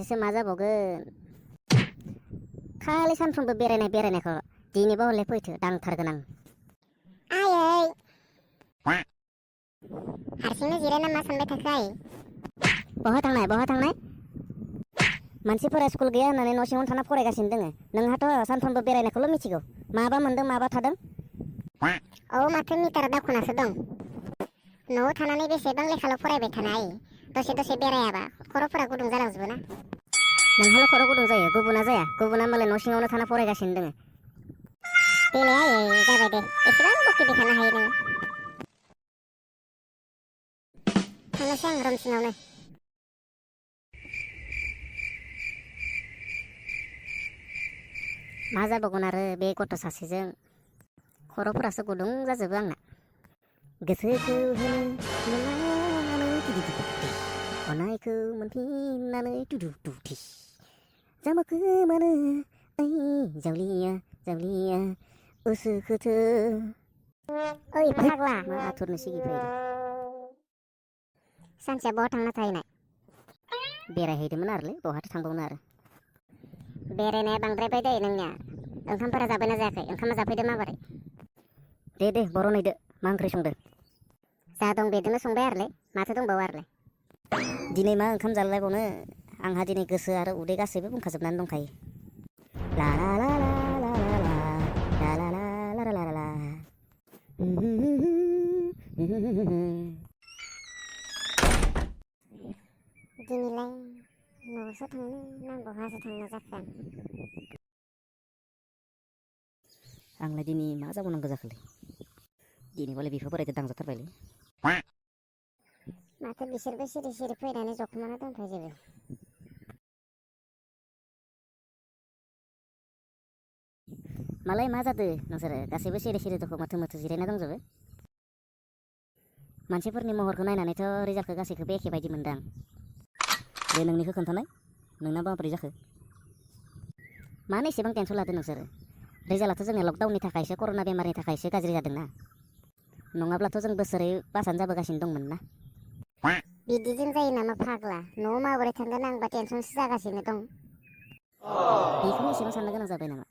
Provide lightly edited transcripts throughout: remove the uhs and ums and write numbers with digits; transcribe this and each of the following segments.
सासेसो मा जाबावगोन खालि सानफ्रोमबो बेरायनायखौ दिनैबा हले फैथो दांथारगोन आं आयै हारसिंनो जिरायना मा सानबाय थाखो आयै बहा थांनाय मानसिफोरा स्कुल गैया होननानै न' सिङावनो थाना फरायगासिनो दोङो नोंहाथ' सानफ्रोमबो बेरायनायखौल' मिथिगौ माबा मोनदों माबा थादों औ माथो मिटारा दावखोनासो दं न'आव थानानै बेसेबां लेखाल' फरायबाय थानो आयै दसे दसे बेरायाबा खर'फोरा गुदुं जालांजोबो ना नोंहाल' खर' गुदुं जायो गुबुना जाया गुबुना मालाय न' सिङावनो थाना फरायगासिनो दोङो देलाय आयै जाबाय दे एसेबां बकिबाय थानो हायो नोङो थांनोसै आं रुम सिङावनो मा जाबावगोन आरो बे गथ' सासेजों खर'फोरासो गुदुं जाजोबो आंना गोसोखौ होनो मोननानै अननायखौ मोनफिननानै जामोखोमानो ओइ जावलिया उसुखुथु ओइ फाग्ला मा आथुरनो सिगिफैदो सानसेया बहा थांना थाहैनाय बेरायहैदोंमोन आरोलै बहाथो थांबावनो आरो बेरायनाया बांद्रायबाय दै नोंनिया ओंखामफोरा जाबायना जायाखै ओंखामा जाफैदो माबोरै दे बर'नैदो मा ओंख्रि संदो जा दं बेदोंनो संबाय आरोलै माथो दंबावो आरोलाय दिनै मा ओंखाम जालायबावनो आंहा दिनै गोसो आरो उदै गासैबो बुंखाजोबनानै दंखायो ला ला ला ला ला ला ला ला ला ला ला ला ला ला दिनैलाय न'आवसो थांनो ना बहासो थांनो जाखो आंलाय दिनै मा जाबावनांगौ जाखोलै दिनैबालाय बिफा बोरायदो दांजाथारबायलै माथो बिसोरबो सिरि सिरि फैनानै जखुमाना दोनफैजोबो मालाय मा जादो नोंसोरो गासैबो सिरि सिरि दख मोथो जिरायना दंजोबो मानसिफोरनि महरखौ नायनानैथ' रिजाल्टखौ गासैखौबो एखे बायदि मोनदां दे नोंनिखौ खोन्थानाय नोंना माबोरै जाखो मानो एसेबां टेनसन लादो नोंसोरो रिजाल्टआथ' जोंना लकडाउननि थाखायसो कर'ना बेमारनि थाखायसो गाज्रि जादोंना नङाब्लाथ' जों बोसोरै पासआनो जाबोगासिनो दंमोन ना बिदिजों जायो नामा फाग्ला न'आव माबोरै थांगोन आंबा टेनसनसो जागासिनो दं बेखौनो एसेबां साननो गोनां जाबाय नामा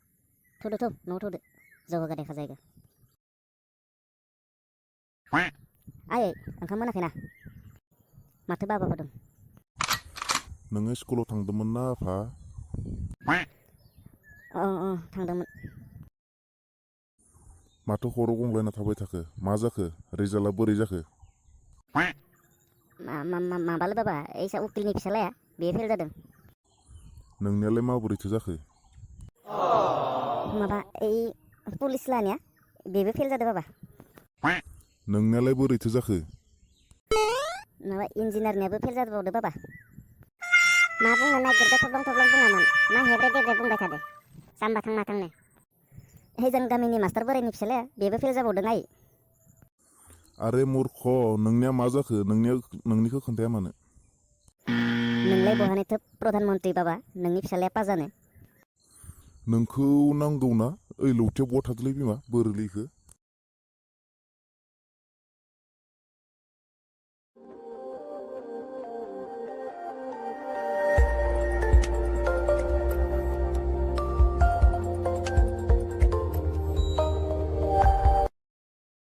थौदो न'आव थौदो जौगा देखा जायगा आयै ओंखाम मोनाखैना माथो बाबाबो दं नोङो स्कुलाव थांदोंमोन ना आफा थांदोंमोन माथो खर' गंग्लायना थाबाय थाखो मा जाखो रिजाल्टआ बोरै जाखो माबालै बाबा ओइसा उकिलनि फिसालाया बेयो फेल जादों नोंनियालाय माबोरैथो जाखो माबा ओइ पुलिस लानिया बेबो फेल जादों बाबा नोंनियालाय बोरैथो जाखो माबा इन्जिनियारनियाबो फेल जाबावदो बाबा मा बुंनो नागिरदो थब्लं बुङामोन मा हेब्रे देब्रे बुंबाय थादो जाम्बा थां माथांनो जों गामिनि मास्टार बोरायनि फिसालाया बेबो फेल जाबावदों आइ आरे मूर्ख नोंनिया मा जाखो नोंनिखौ खोन्थाया मानो नोंलाय बहानिथो प्रधान मन्त्रि बाबा नोंनि फिसालाया पास जानो नोंखौ नांगौना ओइ लौथियाव बहा थादोलै बिमा बोरोलिखो